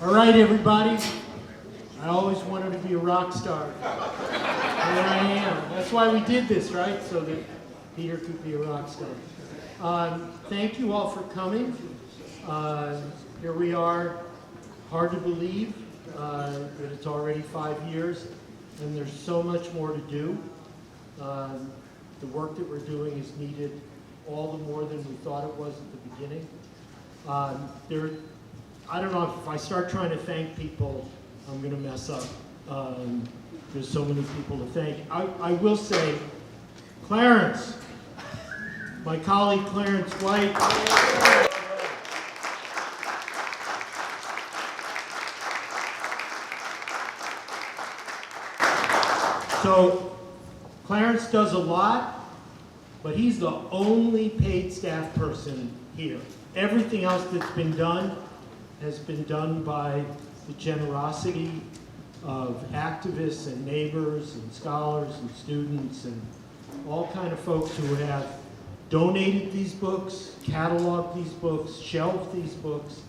All right, everybody. I always wanted to be a rock star. Here I am. That's why we did this, right? So that Peter could be a rock star. Thank you all for coming. Here we are. Hard to believe that it's already 5 years, and there's so much more to do. The work that we're doing is needed all the more than we thought it was at the beginning. I don't know if I start trying to thank people, I'm going to mess up. There's so many people to thank. I will say, Clarence, my colleague Clarence White. So Clarence does a lot, but he's the only paid staff person here. Everything else that's been done has been done by the generosity of activists and neighbors and scholars and students and all kind of folks who have donated these books, cataloged these books, shelved these books.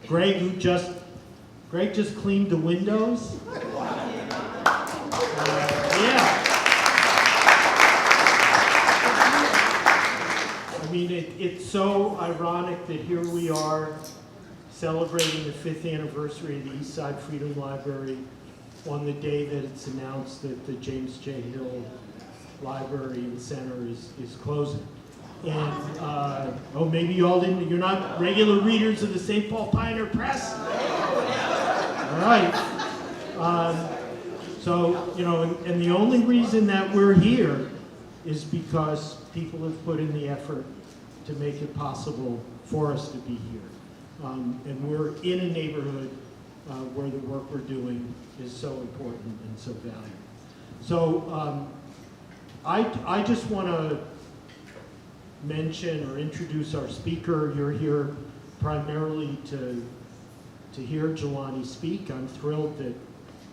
Greg just cleaned the windows. Yeah. I mean, it's so ironic that here we are celebrating the 5th anniversary of the Eastside Freedom Library on the day that it's announced that the James J. Hill Library and Center is closing. And, maybe you all didn't, you're not regular readers of the St. Paul Pioneer Press? All right. So, you know, and the only reason that we're here is because people have put in the effort to make it possible for us to be here. And we're in a neighborhood where the work we're doing is so important and so valuable. So I just want to mention or introduce our speaker. You're here primarily to hear Jelani speak. I'm thrilled that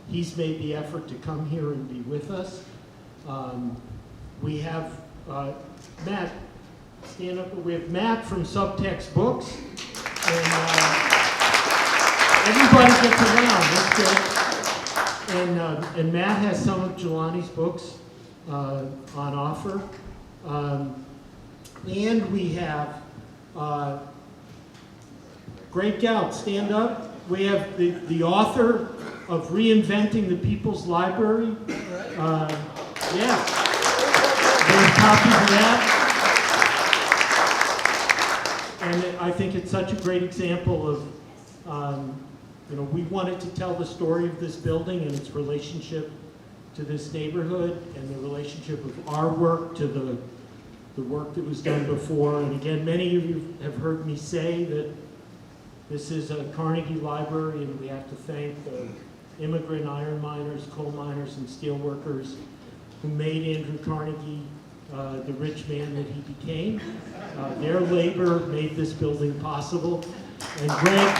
he's made the effort to come here and be with us. We have Matt, stand up. We have Matt from Subtext Books. And everybody gets around, that's good. And Matt has some of Jelani's books on offer. And we have Greg Gout, stand up. We have the author of Reinventing the People's Library. Yeah. There's copies of that. And I think it's such a great example of, we wanted to tell the story of this building and its relationship to this neighborhood and the relationship of our work to the work that was done before. And again, many of you have heard me say that this is a Carnegie Library, and we have to thank the immigrant iron miners, coal miners, and steel workers who made Andrew Carnegie the rich man that he became. Their labor made this building possible. And Greg,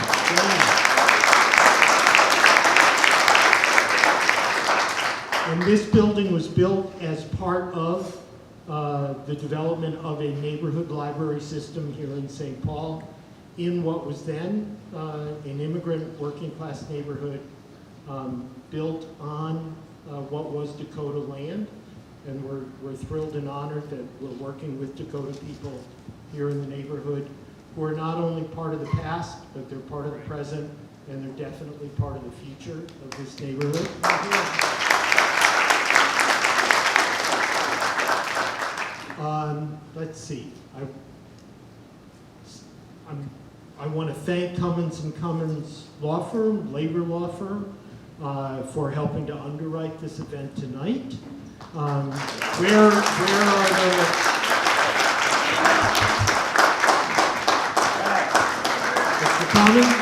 and this building was built as part of the development of a neighborhood library system here in St. Paul in what was then an immigrant working class neighborhood built on what was Dakota land. And we're thrilled and honored that we're working with Dakota people here in the neighborhood who are not only part of the past, but they're part of the present, and they're definitely part of the future of this neighborhood. Let's see. I want to thank Cummins & Cummins Law Firm, labor law firm, for helping to underwrite this event tonight. Where are the... Mr. Cummins?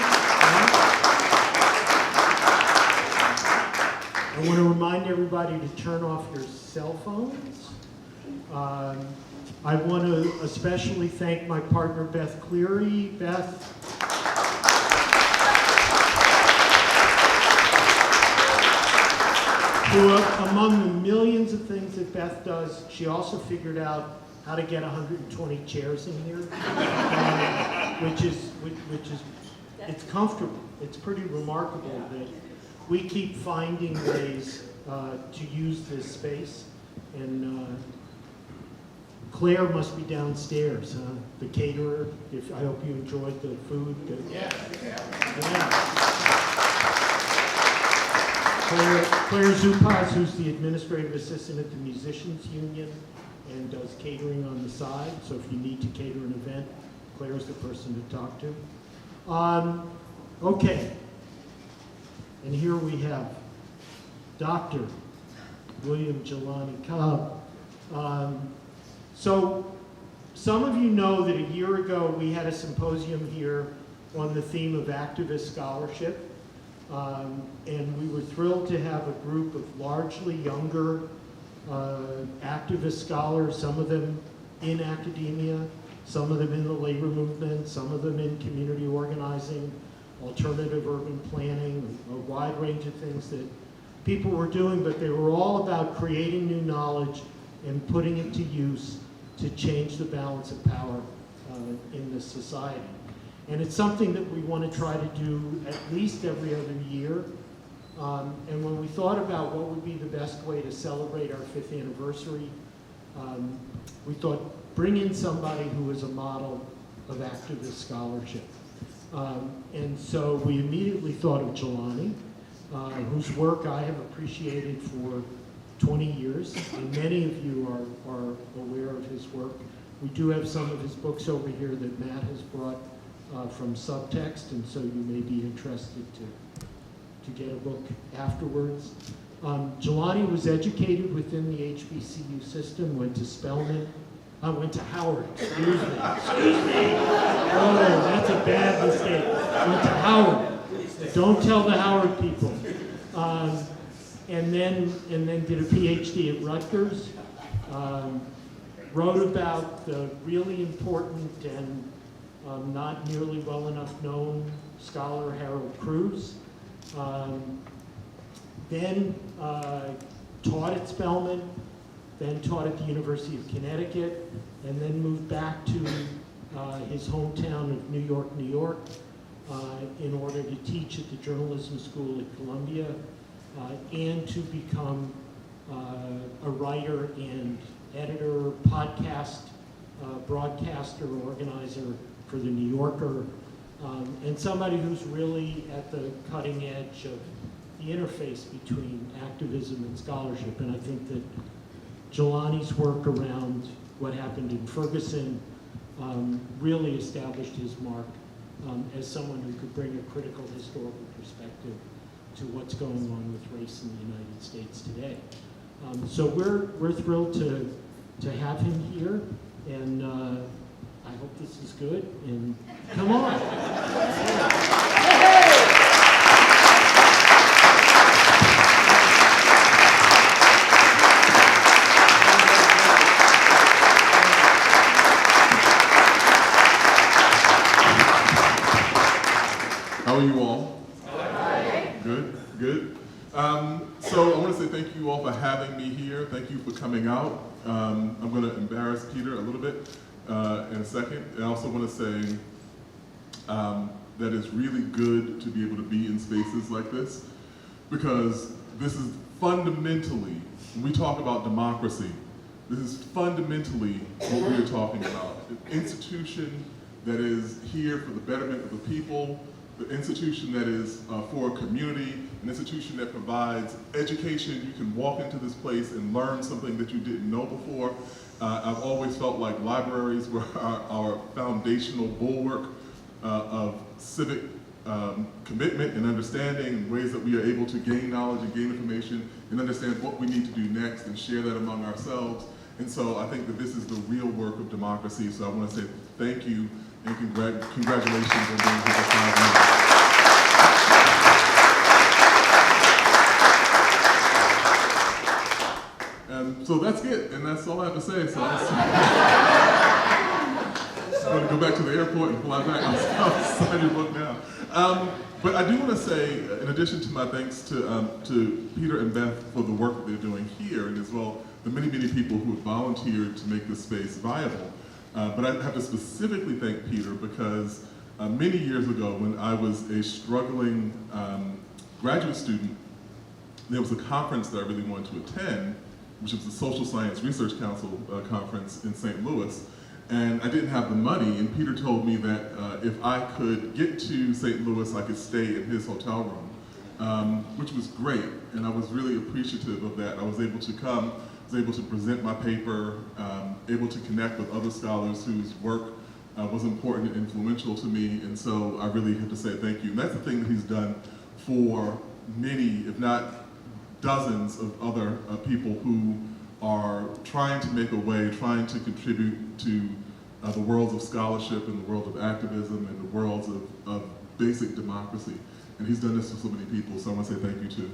I want to remind everybody to turn off your cell phones. I want to especially thank my partner, Beth Cleary. Beth, who, among the millions of things that Beth does, she also figured out how to get 120 chairs in here, which is it's comfortable. It's pretty remarkable that we keep finding ways to use this space. And Claire must be downstairs, the caterer. I hope you enjoyed the food. Yeah. Claire Zupas, who's the administrative assistant at the Musicians Union and does catering on the side. So if you need to cater an event, Claire's the person to talk to. Okay. And here we have Dr. William Jelani Cobb. So some of you know that a year ago we had a symposium here on the theme of activist scholarship. And we were thrilled to have a group of largely younger activist scholars, some of them in academia, some of them in the labor movement, some of them in community organizing, alternative urban planning, a wide range of things that people were doing, but they were all about creating new knowledge and putting it to use to change the balance of power in this society. And it's something that we want to try to do at least every other year. And when we thought about what would be the best way to celebrate our 5th anniversary, we thought bring in somebody who is a model of activist scholarship. And so we immediately thought of Jelani, whose work I have appreciated for 20 years, and many of you are aware of his work. We do have some of his books over here that Matt has brought from Subtext, and so you may be interested to get a book afterwards. Jelani was educated within the HBCU system, went to Spelman. I went to Howard, excuse me. Oh, that's a bad mistake. Went to Howard. Don't tell the Howard people. And then did a PhD at Rutgers. Wrote about the really important and not nearly well enough known scholar Harold Cruz. Then taught at Spelman, then taught at the University of Connecticut, and then moved back to his hometown of New York, New York, in order to teach at the journalism school at Columbia, and to become a writer and editor, podcast, broadcaster, organizer for the New Yorker, and somebody who's really at the cutting edge of the interface between activism and scholarship. And I think that Jelani's work around what happened in Ferguson really established his mark as someone who could bring a critical historical perspective to what's going on with race in the United States today. So we're thrilled to have him here, and I hope this is good, and come on. How are you all? Good, good. So I want to say thank you all for having me here. Thank you for coming out. I'm going to embarrass Peter a little bit in a second. I also want to say that it's really good to be able to be in spaces like this, because this is fundamentally, when we talk about democracy, this is fundamentally what we are talking about. An institution that is here for the betterment of the people, the institution that is for a community, an institution that provides education. You can walk into this place and learn something that you didn't know before. I've always felt like libraries were our foundational bulwark of civic commitment and understanding, and ways that we are able to gain knowledge and gain information and understand what we need to do next and share that among ourselves. And so I think that this is the real work of democracy. So I want to say thank you and congratulations on being here for 5 minutes. And so that's it, and that's all I have to say. So I'm going to go back to the airport and fly back. I'll sign your book now. But I do want to say, in addition to my thanks to Peter and Beth for the work that they're doing here, and as well the many, many people who have volunteered to make this space viable. But I have to specifically thank Peter because many years ago when I was a struggling graduate student. There was a conference that I really wanted to attend, which was the Social Science Research Council conference in St. Louis. And I didn't have the money, and Peter told me that if I could get to St. Louis, I could stay in his hotel room, which was great. And I was really appreciative of that. I was able to come, was able to present my paper, able to connect with other scholars whose work was important and influential to me. And so I really have to say thank you. And that's the thing that he's done for many, if not dozens of other people who are trying to make a way, trying to contribute to the worlds of scholarship and the world of activism and the worlds of basic democracy. And he's done this for so many people, so I want to say thank you to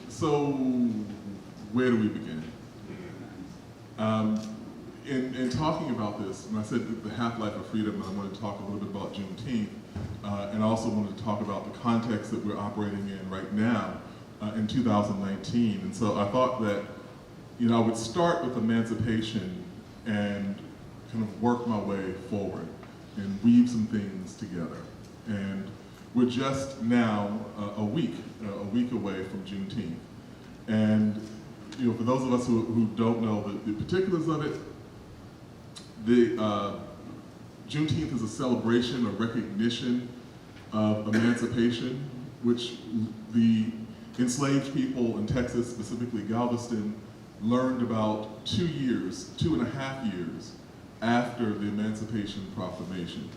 So, where do we begin? In talking about this, when I said the half-life of freedom, I wanted to talk a little bit about Juneteenth, and I also wanted to talk about the context that we're operating in right now in 2019. And so I thought that, I would start with emancipation and kind of work my way forward and weave some things together. And we're just now a week away from Juneteenth. And for those of us who don't know the particulars of it, Juneteenth is a celebration or recognition of emancipation, which the enslaved people in Texas, specifically Galveston, learned about 2.5 years after the Emancipation Proclamation.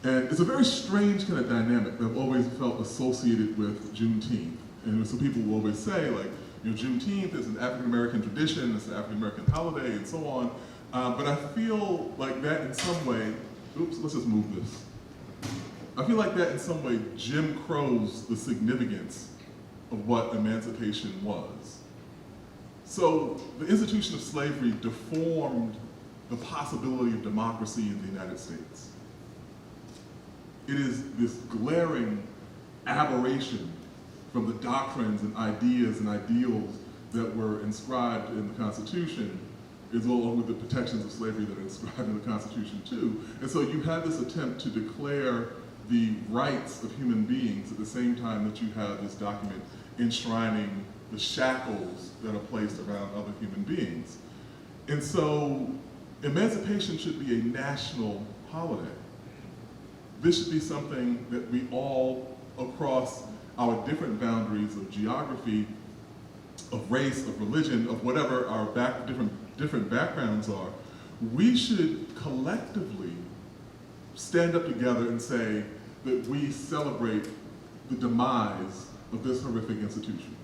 And it's a very strange kind of dynamic that I've always felt associated with Juneteenth. And so people will always say, like, Juneteenth is an African-American tradition, it's an African-American holiday, and so on. But I feel like that in some way, let's just move this. I feel like that in some way Jim Crow's the significance of what emancipation was. So the institution of slavery deformed the possibility of democracy in the United States. It is this glaring aberration from the doctrines and ideas and ideals that were inscribed in the Constitution, as well with the protections of slavery that are inscribed in the Constitution too. And so you had this attempt to declare the rights of human beings at the same time that you have this document enshrining the shackles that are placed around other human beings. And so emancipation should be a national holiday. This should be something that we all, across our different boundaries of geography, of race, of religion, of whatever our different backgrounds are, we should collectively stand up together and say that we celebrate the demise of this horrific institution,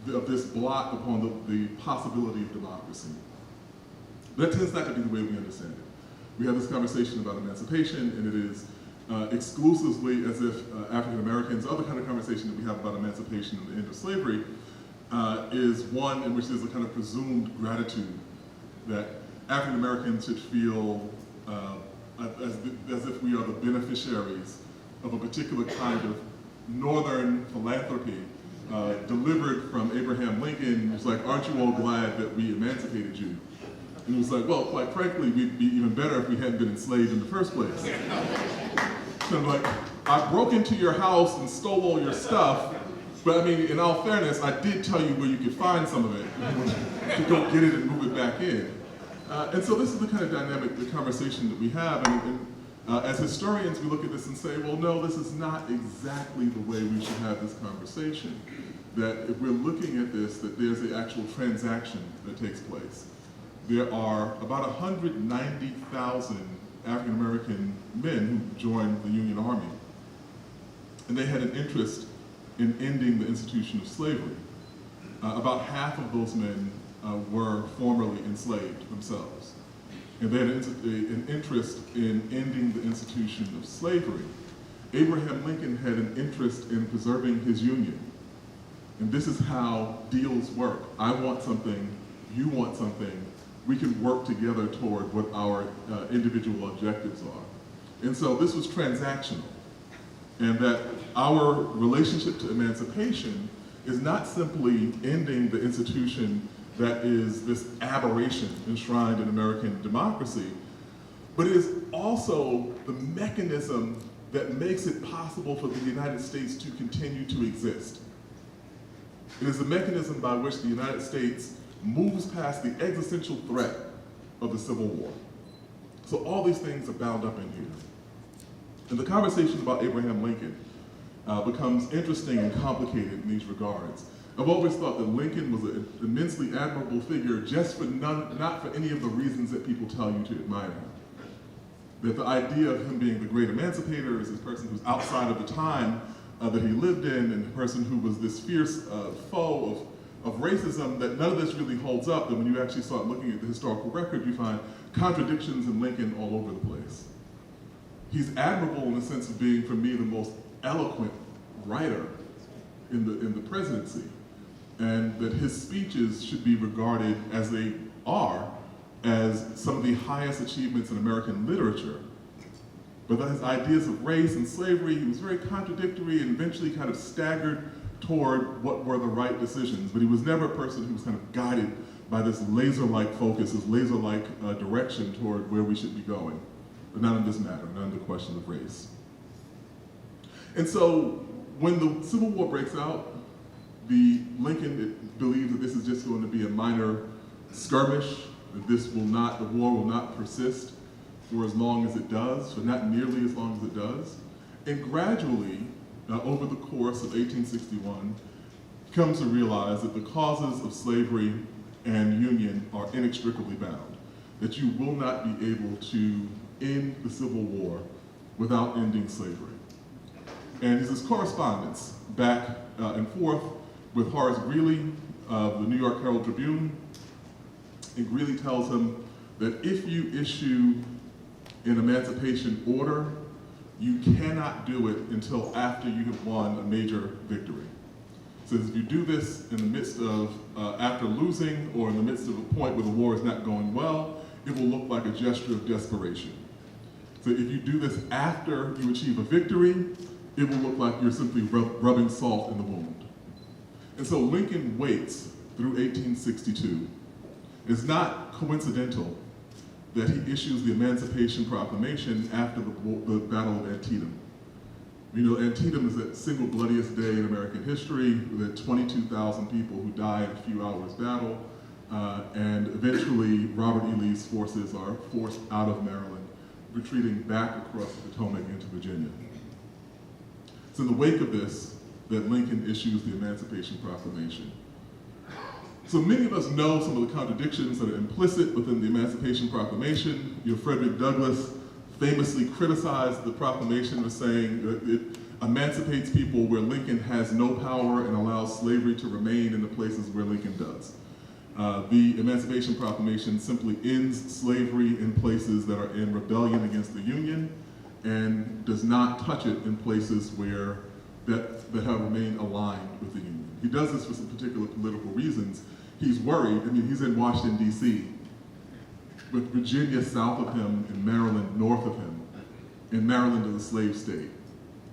of this blot upon the possibility of democracy. That tends not to be the way we understand it. We have this conversation about emancipation, and it is exclusively as if African Americans, other kind of conversation that we have about emancipation and the end of slavery, is one in which there's a kind of presumed gratitude that African Americans should feel as if we are the beneficiaries of a particular kind of northern philanthropy delivered from Abraham Lincoln. It's like, aren't you all glad that we emancipated you? And it was like, well, quite frankly, we'd be even better if we hadn't been enslaved in the first place. So I'm like, I broke into your house and stole all your stuff, but I mean, in all fairness, I did tell you where you could find some of it to go get it and move it back in. And so this is the kind of dynamic, the conversation that we have. And as historians, we look at this and say, well, no, this is not exactly the way we should have this conversation. That if we're looking at this, that there's an actual transaction that takes place. There are about 190,000 African-American men who joined the Union Army. And they had an interest in ending the institution of slavery. About half of those men were formerly enslaved themselves. And they had an interest in ending the institution of slavery. Abraham Lincoln had an interest in preserving his Union. And this is how deals work. I want something, you want something, we can work together toward what our individual objectives are. And so this was transactional. And that our relationship to emancipation is not simply ending the institution that is this aberration enshrined in American democracy, but it is also the mechanism that makes it possible for the United States to continue to exist. It is the mechanism by which the United States moves past the existential threat of the Civil War. So all these things are bound up in here. And the conversation about Abraham Lincoln becomes interesting and complicated in these regards. I've always thought that Lincoln was an immensely admirable figure just for not for any of the reasons that people tell you to admire him. That the idea of him being the great emancipator is this person who's outside of the time that he lived in, and the person who was this fierce foe of racism, that none of this really holds up. That when you actually start looking at the historical record, you find contradictions in Lincoln all over the place. He's admirable in the sense of being, for me, the most eloquent writer in the presidency, and that his speeches should be regarded as they are as some of the highest achievements in American literature. But his ideas of race and slavery, he was very contradictory and eventually kind of staggered toward what were the right decisions. But he was never a person who was kind of guided by this laser-like focus, this laser-like direction toward where we should be going. But not in this matter, not in the question of race. And so when the Civil War breaks out, Lincoln believes that this is just going to be a minor skirmish, that the war will not persist for as long as it does, for not nearly as long as it does. And gradually, over the course of 1861, comes to realize that the causes of slavery and union are inextricably bound, that you will not be able to end the Civil War without ending slavery. And his correspondence back and forth with Horace Greeley of the New York Herald Tribune, and Greeley tells him that if you issue an emancipation order, you cannot do it until after you have won a major victory. So if you do this in the midst of, after losing, or in the midst of a point where the war is not going well, it will look like a gesture of desperation. So if you do this after you achieve a victory, it will look like you're simply rubbing salt in the wound. And so Lincoln waits through 1862. It's not coincidental that he issues the Emancipation Proclamation after the Battle of Antietam. You know, Antietam is the single bloodiest day in American history. There are 22,000 people who die in a few hours battle, and eventually Robert E. Lee's forces are forced out of Maryland, retreating back across the Potomac into Virginia. It's in the wake of this that Lincoln issues the Emancipation Proclamation. So many of us know some of the contradictions that are implicit within the Emancipation Proclamation. You know, Frederick Douglass famously criticized the proclamation as saying that it emancipates people where Lincoln has no power and allows slavery to remain in the places where Lincoln does. The Emancipation Proclamation simply ends slavery in places that are in rebellion against the Union and does not touch it in places where that have remained aligned with the Union. He does this for some particular political reasons. He's worried. I mean, he's in Washington, D.C., with Virginia south of him and Maryland north of him, and Maryland is a slave state.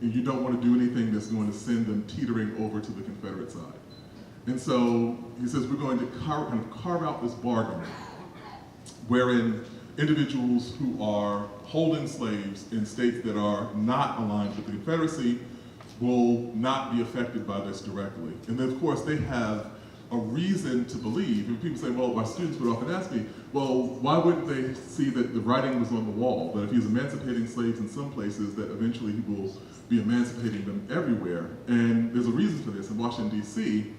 And you don't want to do anything that's going to send them teetering over to the Confederate side. And so he says we're going to carve out this bargain wherein individuals who are holding slaves in states that are not aligned with the Confederacy will not be affected by this directly. And then, of course, they have a reason to believe, and people say, well, my students would often ask me, well, why wouldn't they see that the writing was on the wall, that if he's emancipating slaves in some places, that eventually he will be emancipating them everywhere? And there's a reason for this. In Washington, D.C.,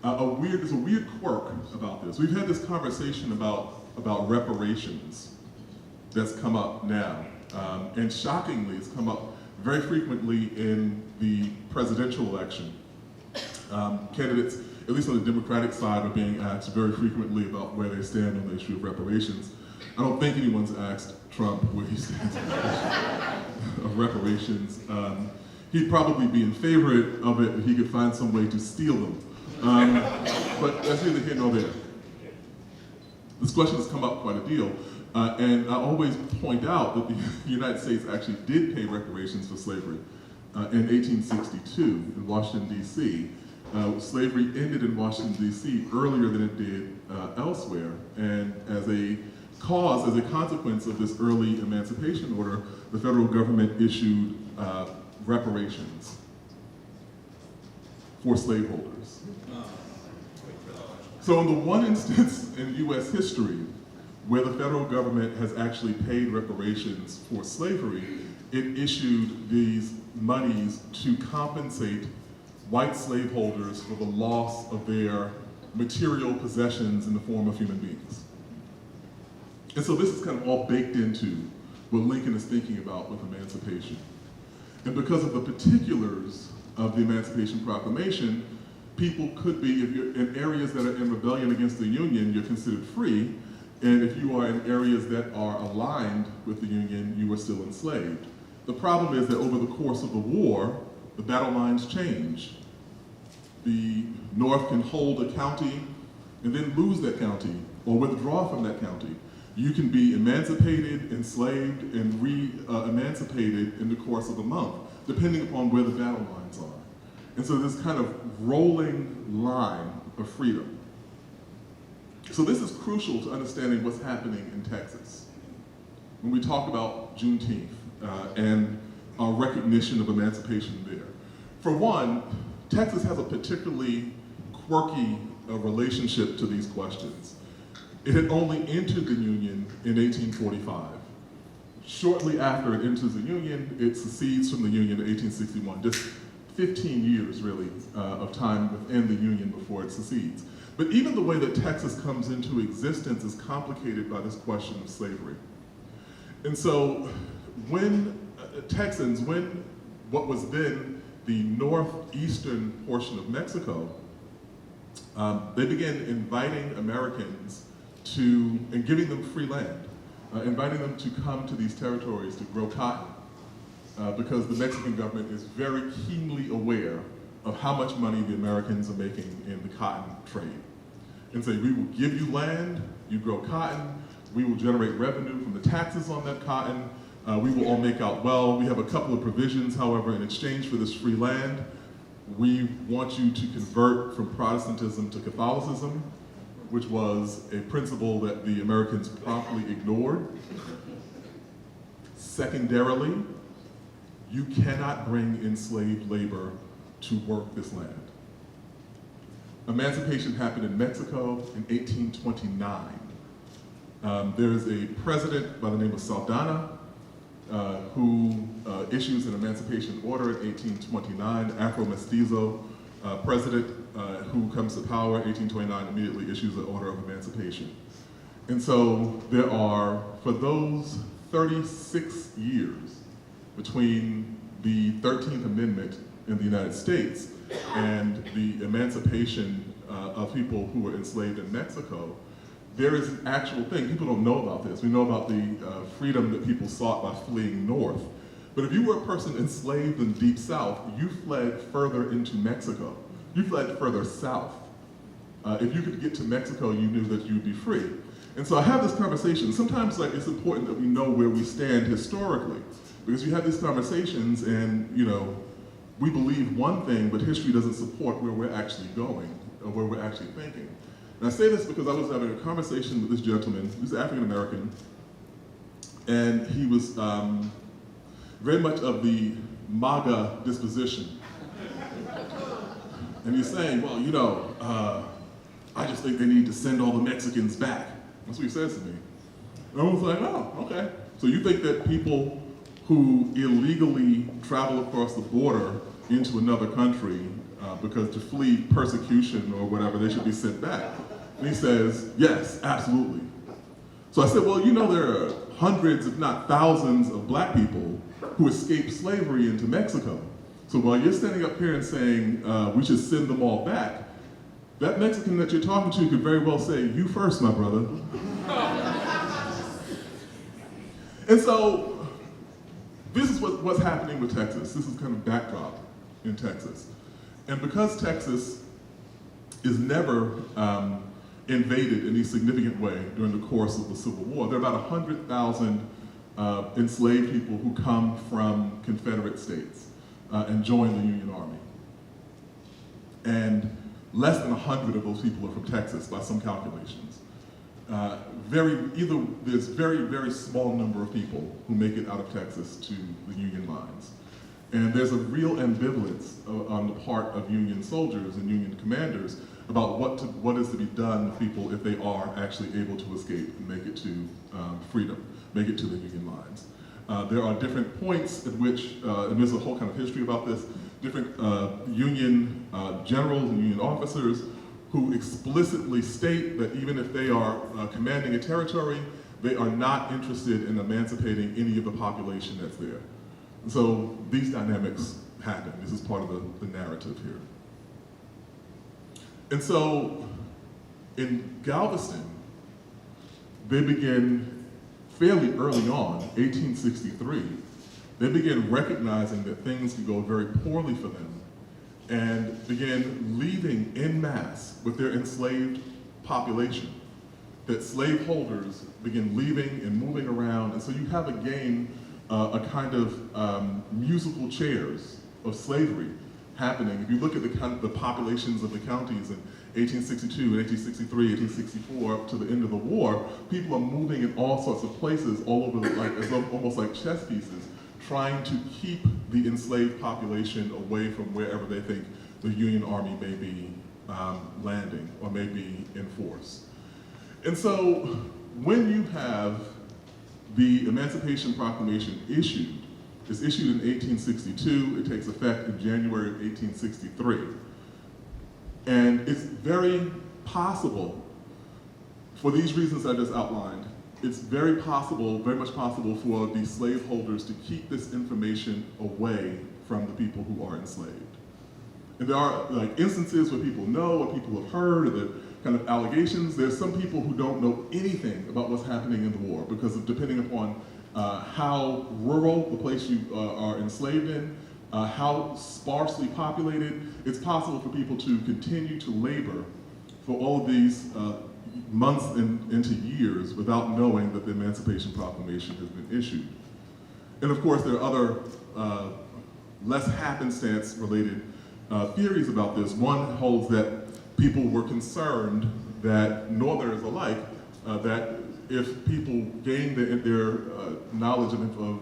there's a weird quirk about this. We've had this conversation about reparations that's come up now, and shockingly, it's come up very frequently in the presidential election. Candidates, at least on the Democratic side, are being asked very frequently about where they stand on the issue of reparations. I don't think anyone's asked Trump where he stands on the issue of reparations. He'd probably be in favor of it if he could find some way to steal them. But that's neither here nor there. This question has come up quite a deal. And I always point out that the United States actually did pay reparations for slavery in 1862 in Washington, D.C. slavery ended in Washington, D.C. earlier than it did elsewhere. And as a consequence of this early emancipation order, the federal government issued reparations for slaveholders. So in the one instance in U.S. history where the federal government has actually paid reparations for slavery, it issued these monies to compensate white slaveholders for the loss of their material possessions in the form of human beings. And so this is kind of all baked into what Lincoln is thinking about with emancipation. And because of the particulars of the Emancipation Proclamation, people could be, if you're in areas that are in rebellion against the Union, you're considered free. And if you are in areas that are aligned with the Union, you are still enslaved. The problem is that over the course of the war, the battle lines change. The North can hold a county and then lose that county or withdraw from that county. You can be emancipated, enslaved, and re-emancipated in the course of a month, depending upon where the battle lines are. And so this kind of rolling line of freedom. So this is crucial to understanding what's happening in Texas. When we talk about Juneteenth and our recognition of emancipation there. For one, Texas has a particularly quirky relationship to these questions. It had only entered the Union in 1845. Shortly after it enters the Union, it secedes from the Union in 1861, just 15 years, really, of time within the Union before it secedes. But even the way that Texas comes into existence is complicated by this question of slavery. And so when Texans, when what was then the northeastern portion of Mexico, they began inviting Americans to, and giving them free land, inviting them to come to these territories to grow cotton, because the Mexican government is very keenly aware of how much money the Americans are making in the cotton trade. And say, we will give you land, you grow cotton, we will generate revenue from the taxes on that cotton, we will all make out well. We have a couple of provisions, however, in exchange for this free land, we want you to convert from Protestantism to Catholicism, which was a principle that the Americans promptly ignored. Secondarily, you cannot bring enslaved labor to work this land. Emancipation happened in Mexico in 1829. There's a president by the name of Saldana who issues an emancipation order in 1829, Afro-Mestizo president who comes to power in 1829 immediately issues an order of emancipation. And so there are, for those 36 years between the 13th Amendment in the United States and the emancipation of people who were enslaved in Mexico, there is an actual thing. People don't know about this. We know about the freedom that people sought by fleeing north. But if you were a person enslaved in the Deep South, you fled further into Mexico. You fled further south. If you could get to Mexico, you knew that you'd be free. And so I have this conversation. Sometimes it's important that we know where we stand historically, because you have these conversations and we believe one thing, but history doesn't support where we're actually going or where we're actually thinking. And I say this because I was having a conversation with this gentleman, who's African American, and he was very much of the MAGA disposition. And he's saying, well, I just think they need to send all the Mexicans back. That's what he says to me. And I was like, oh, okay. So you think that people who illegally travel across the border into another country because to flee persecution or whatever, they should be sent back? And he says, yes, absolutely. So I said, well, there are hundreds, if not thousands, of black people who escaped slavery into Mexico. So while you're standing up here and saying we should send them all back, that Mexican that you're talking to could very well say, you first, my brother. And so this is what's happening with Texas. This is kind of backdrop in Texas. And because Texas is never invaded in any significant way during the course of the Civil War, there are about 100,000 enslaved people who come from Confederate states and join the Union Army. and less than 100 of those people are from Texas by some calculations. There's very small number of people who make it out of Texas to the Union lines. And there's a real ambivalence on the part of Union soldiers and Union commanders about what is to be done with people if they are actually able to escape and make it to freedom, make it to the Union lines. There are different points at which, and there's a whole kind of history about this, different Union generals and Union officers who explicitly state that even if they are commanding a territory, they are not interested in emancipating any of the population that's there. And so these dynamics happen. This is part of the narrative here. And so in Galveston, they begin fairly early on, 1863, they begin recognizing that things could go very poorly for them and began leaving en masse with their enslaved population. That slaveholders begin leaving and moving around, and so you have again a kind of musical chairs of slavery happening. If you look at the populations of the counties in 1862, 1863, 1864, up to the end of the war, people are moving in all sorts of places all over, almost like chess pieces, trying to keep the enslaved population away from wherever they think the Union Army may be landing or may be in force. And so when you have the Emancipation Proclamation issued, it's issued in 1862, it takes effect in January of 1863. And it's very possible, for these reasons I just outlined, it's very much possible for the slaveholders to keep this information away from the people who are enslaved. And there are instances where people know, or people have heard, or the kind of allegations. There's some people who don't know anything about what's happening in the war because of depending upon how rural the place you are enslaved in, how sparsely populated. It's possible for people to continue to labor for all of these months and into years without knowing that the Emancipation Proclamation has been issued. And of course, there are other less happenstance related theories about this. One holds that people were concerned that Northerners alike, that if people gained their knowledge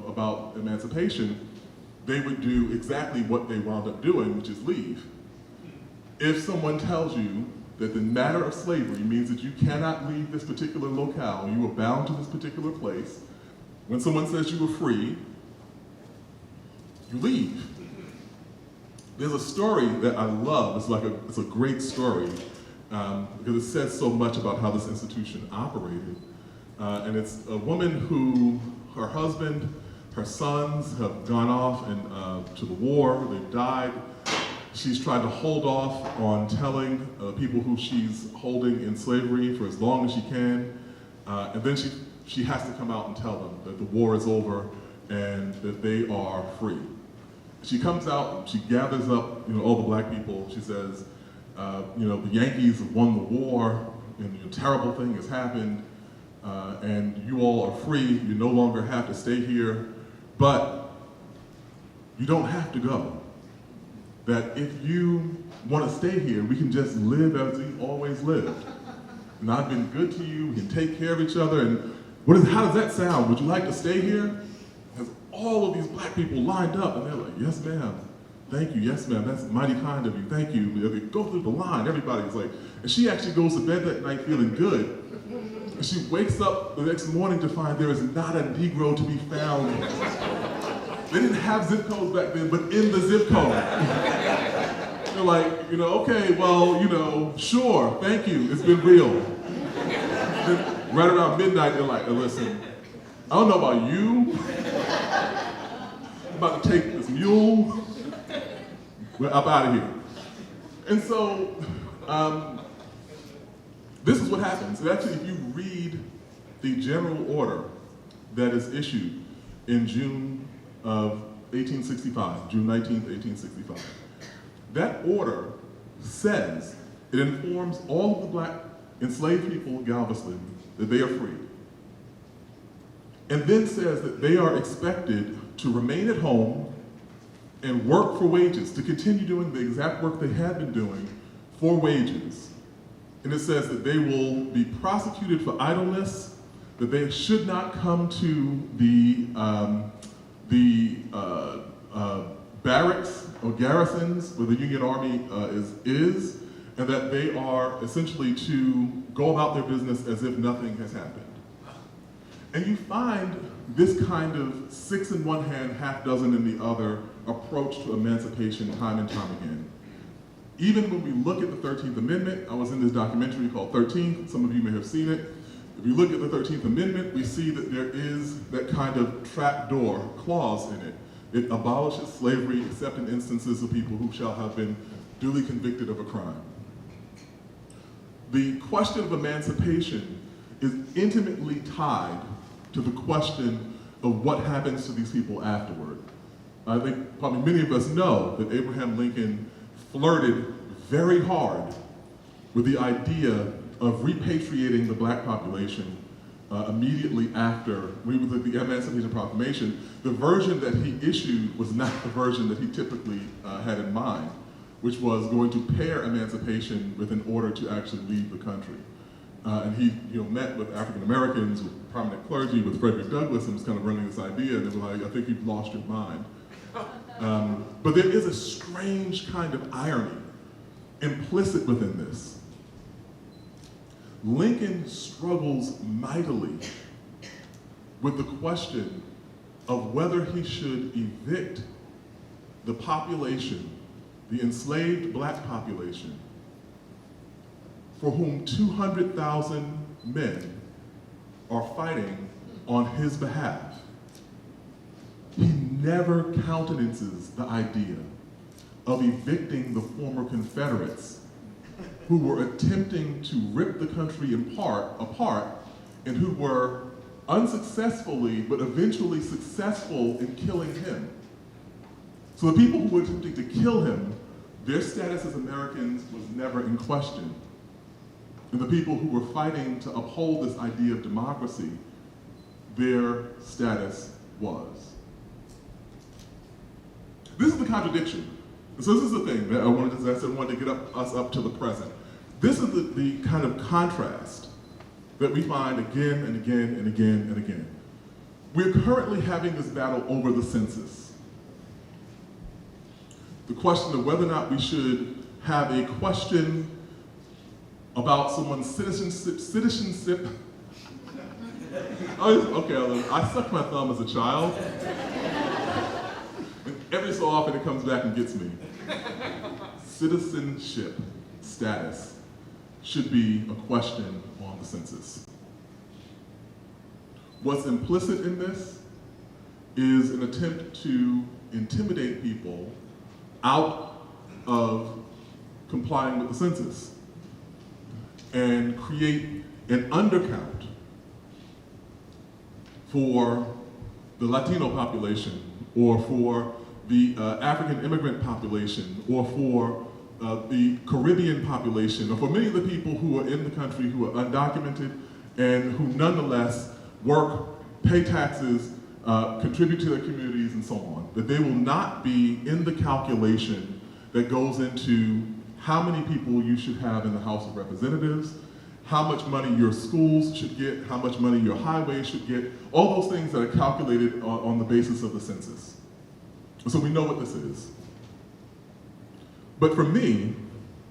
about emancipation, they would do exactly what they wound up doing, which is leave. If someone tells you that the matter of slavery means that you cannot leave this particular locale, you are bound to this particular place, when someone says you are free, you leave. There's a story that I love. It's a great story because it says so much about how this institution operated. And it's a woman who, her husband, her sons have gone off to the war. They've died. She's tried to hold off on telling people who she's holding in slavery for as long as she can. And then she has to come out and tell them that the war is over and that they are free. She comes out and she gathers up, all the black people. She says, the Yankees have won the war, and a terrible thing has happened, and you all are free. You no longer have to stay here, but you don't have to go. That if you want to stay here, we can just live as we've always lived. And I've been good to you. We can take care of each other. And how does that sound? Would you like to stay here? All of these black people lined up, and they're like, yes, ma'am. Thank you. Yes, ma'am. That's mighty kind of you. Thank you. They go through the line. Everybody's like, and she actually goes to bed that night feeling good. And she wakes up the next morning to find there is not a Negro to be found. They didn't have zip codes back then, but in the zip code. They're like, okay, well, sure, thank you. It's been real. Then right around midnight, they're like, listen, I don't know about you. I'm about to take this mule. We're up out of here. And so, this is what happens. And actually, if you read the general order that is issued in June of 1865, June 19th, 1865, that order says, it informs all of the black enslaved people of Galveston that they are free. And then says that they are expected to remain at home and work for wages, to continue doing the exact work they had been doing for wages. And it says that they will be prosecuted for idleness, that they should not come to the barracks or garrisons where the Union Army is, and that they are essentially to go about their business as if nothing has happened. And you find this kind of 6 in one hand, half dozen in the other approach to emancipation time and time again. Even when we look at the 13th Amendment, I was in this documentary called 13th, some of you may have seen it. If you look at the 13th Amendment, we see that there is that kind of trapdoor clause in it. It abolishes slavery except in instances of people who shall have been duly convicted of a crime. The question of emancipation is intimately tied to the question of what happens to these people afterward. I think probably many of us know that Abraham Lincoln flirted very hard with the idea of repatriating the black population immediately after we were the Emancipation Proclamation. The version that he issued was not the version that he typically had in mind, which was going to pair emancipation with an order to actually leave the country. And he met with African Americans, with prominent clergy, with Frederick Douglass, and was kind of running this idea, and they were like, I think you've lost your mind. But there is a strange kind of irony implicit within this. Lincoln struggles mightily with the question of whether he should evict the population, the enslaved black population, for whom 200,000 men are fighting on his behalf. He never countenances the idea of evicting the former Confederates who were attempting to rip the country apart and who were unsuccessfully, but eventually successful in killing him. So the people who were attempting to kill him, their status as Americans was never in question. And the people who were fighting to uphold this idea of democracy, their status was. This is the contradiction. So this is the thing that I wanted to get us up to the present. This is the kind of contrast that we find again and again and again and again. We're currently having this battle over the census. The question of whether or not we should have a question about someone's citizenship. Okay, I sucked my thumb as a child. And every so often it comes back and gets me. Citizenship status should be a question on the census. What's implicit in this is an attempt to intimidate people out of complying with the census and create an undercount for the Latino population, or for the African immigrant population, or for the Caribbean population, or for many of the people who are in the country who are undocumented and who nonetheless work, pay taxes, contribute to their communities, and so on. That they will not be in the calculation that goes into how many people you should have in the House of Representatives, how much money your schools should get, how much money your highways should get, all those things that are calculated on the basis of the census. So we know what this is. But for me,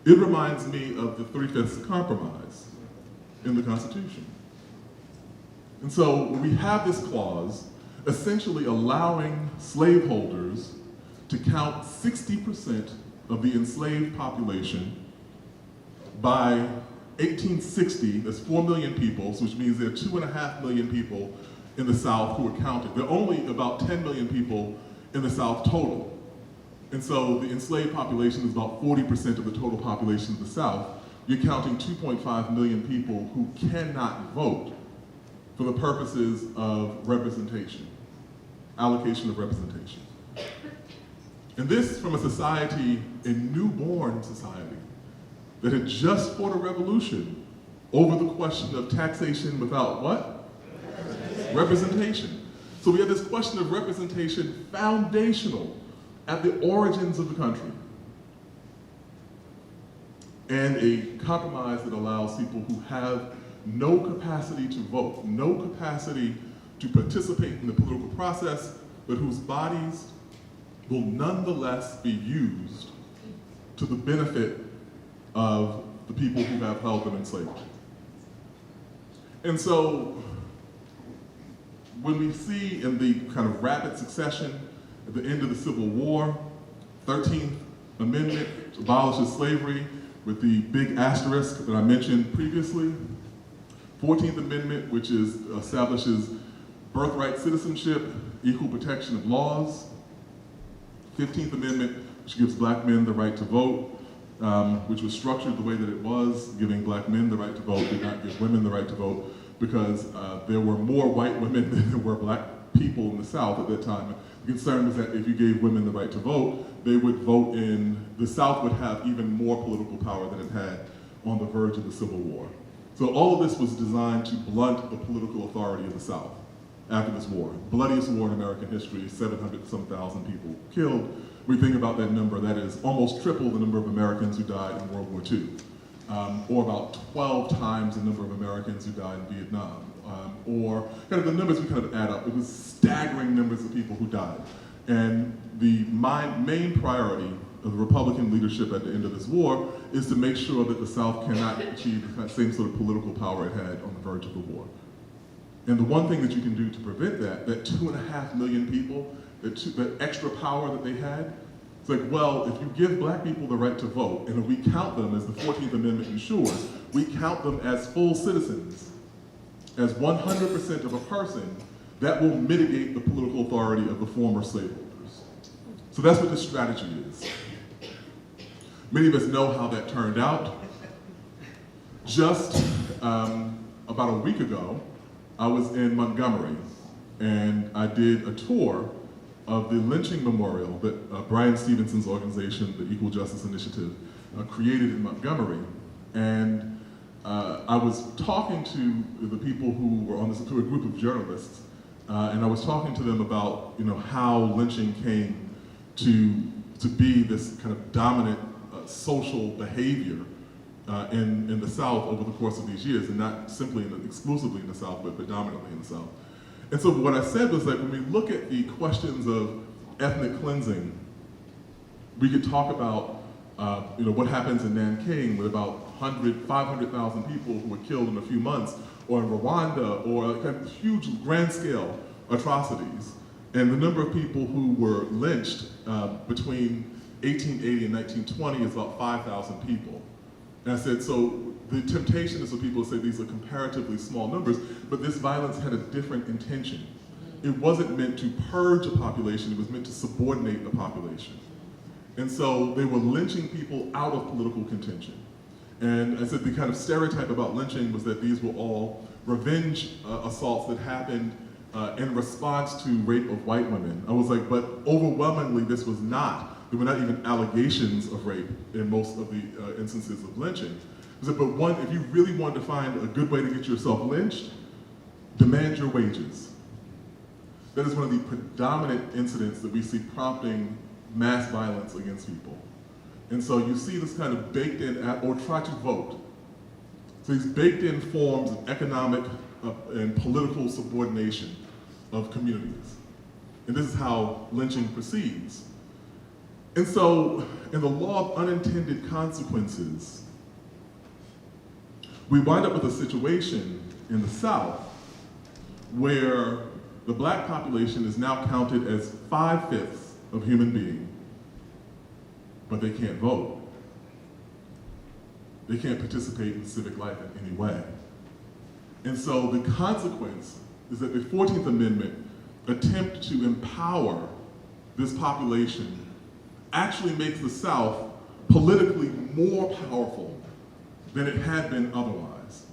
it reminds me of the 3/5 compromise in the Constitution. And so we have this clause essentially allowing slaveholders to count 60% of the enslaved population by 1860. There's 4 million people, which means there are 2.5 million people in the South who are counted. There are only about 10 million people in the South total. And so the enslaved population is about 40% of the total population of the South. You're counting 2.5 million people who cannot vote for the purposes of representation, allocation of representation. And this from a society, a newborn society, that had just fought a revolution over the question of taxation without what? Representation. So we have this question of representation foundational, at the origins of the country, and a compromise that allows people who have no capacity to vote, no capacity to participate in the political process, but whose bodies will nonetheless be used to the benefit of the people who have held them in slavery. And so, when we see in the kind of rapid succession at the end of the Civil War, 13th Amendment abolishes slavery with the big asterisk that I mentioned previously. 14th Amendment, which establishes birthright citizenship, equal protection of laws. 15th Amendment, which gives black men the right to vote, which was structured the way that it was, giving black men the right to vote, did not give women the right to vote, because there were more white women than there were black people in the South at that time. The concern was that if you gave women the right to vote, they would vote the South would have even more political power than it had on the verge of the Civil War. So all of this was designed to blunt the political authority of the South after this war. Bloodiest war in American history, 700-some thousand people killed. We think about that number, that is almost triple the number of Americans who died in World War II, or about 12 times the number of Americans who died in Vietnam, or kind of the numbers we kind of add up. It was staggering numbers of people who died. And the main priority of the Republican leadership at the end of this war is to make sure that the South cannot achieve the same sort of political power it had on the verge of the war. And the one thing that you can do to prevent that 2.5 million people, that extra power that they had, it's like, well, if you give black people the right to vote, and if we count them, as the 14th Amendment ensures, we count them as full citizens, as 100% of a person, that will mitigate the political authority of the former slaveholders. So that's what this strategy is. Many of us know how that turned out. Just about a week ago, I was in Montgomery, and I did a tour of the Lynching Memorial that Bryan Stevenson's organization, the Equal Justice Initiative, created in Montgomery. And I was talking to the people who were on this, to a group of journalists, and I was talking to them about, how lynching came to be this kind of dominant social behavior in the South over the course of these years, and not simply exclusively in the South, but predominantly in the South. And so what I said was that when we look at the questions of ethnic cleansing, we could talk about what happens in Nanking with about 500,000 people who were killed in a few months, or in Rwanda, or kind of huge grand scale atrocities. And the number of people who were lynched between 1880 and 1920 is about 5,000 people. And I said, so the temptation is for people to say these are comparatively small numbers, but this violence had a different intention. It wasn't meant to purge a population, it was meant to subordinate the population. And so they were lynching people out of political contention. And I said the kind of stereotype about lynching was that these were all revenge assaults that happened in response to rape of white women. I was like, but overwhelmingly this was not. There were not even allegations of rape in most of the instances of lynching. I said, but if you really wanted to find a good way to get yourself lynched, demand your wages. That is one of the predominant incidents that we see prompting mass violence against people. And so you see this kind of baked in, or try to vote. So these baked in forms of economic and political subordination of communities. And this is how lynching proceeds. And so, in the law of unintended consequences, we wind up with a situation in the South where the black population is now counted as 5/5 of human beings, but they can't vote. They can't participate in civic life in any way. And so the consequence is that the 14th Amendment attempt to empower this population actually makes the South politically more powerful than it had been otherwise.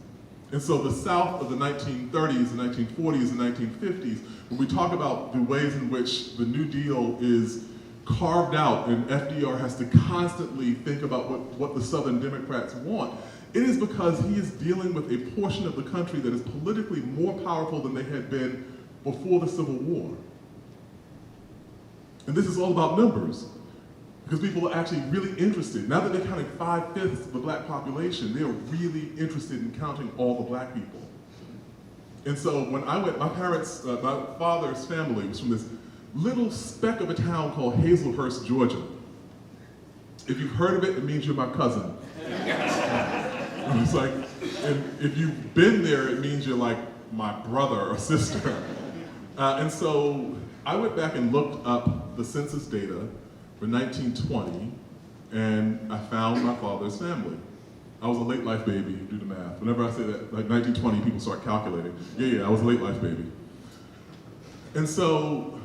And so the South of the 1930s, the 1940s, and 1950s, when we talk about the ways in which the New Deal is carved out and FDR has to constantly think about what the Southern Democrats want, it is because he is dealing with a portion of the country that is politically more powerful than they had been before the Civil War. And this is all about numbers, because people are actually really interested. Now that they're counting 5/5 of the black population, they are really interested in counting all the black people. And so when I went, my father's family was from this little speck of a town called Hazelhurst, Georgia. If you've heard of it, it means you're my cousin. It's like, and if you've been there, it means you're like my brother or sister. And so I went back and looked up the census data for 1920, and I found my father's family. I was a late life baby, do the math. Whenever I say that, like 1920, people start calculating. Yeah, I was a late life baby. And so,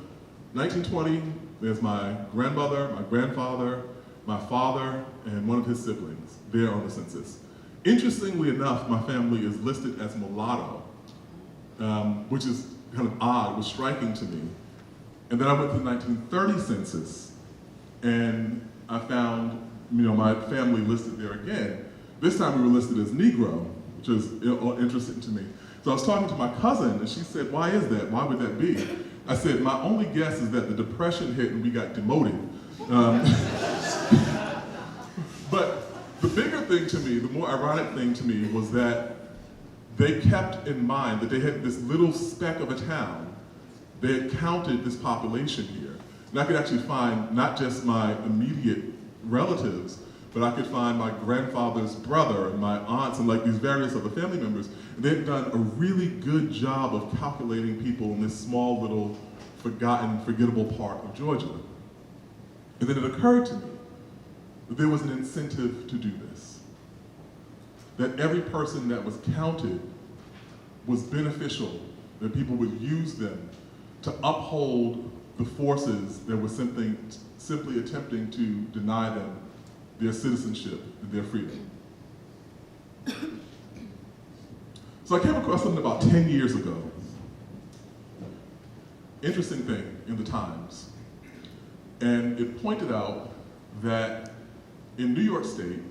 1920, there's my grandmother, my grandfather, my father, and one of his siblings there on the census. Interestingly enough, my family is listed as mulatto, which is kind of odd, was striking to me. And then I went to the 1930 census, and I found, my family listed there again. This time we were listed as Negro, which is interesting to me. So I was talking to my cousin, and she said, "Why is that? Why would that be?" I said, "My only guess is that the Depression hit and we got demoted." But the bigger thing to me, the more ironic thing to me, was that they kept in mind that they had this little speck of a town. They had counted this population here. And I could actually find not just my immediate relatives, but I could find my grandfather's brother and my aunts and like these various other family members. And they'd done a really good job of calculating people in this small little forgettable part of Georgia. And then it occurred to me that there was an incentive to do this. That every person that was counted was beneficial, that people would use them to uphold the forces that were simply attempting to deny them their citizenship and their freedom. So I came across something about 10 years ago. Interesting thing in the Times. And it pointed out that in New York State,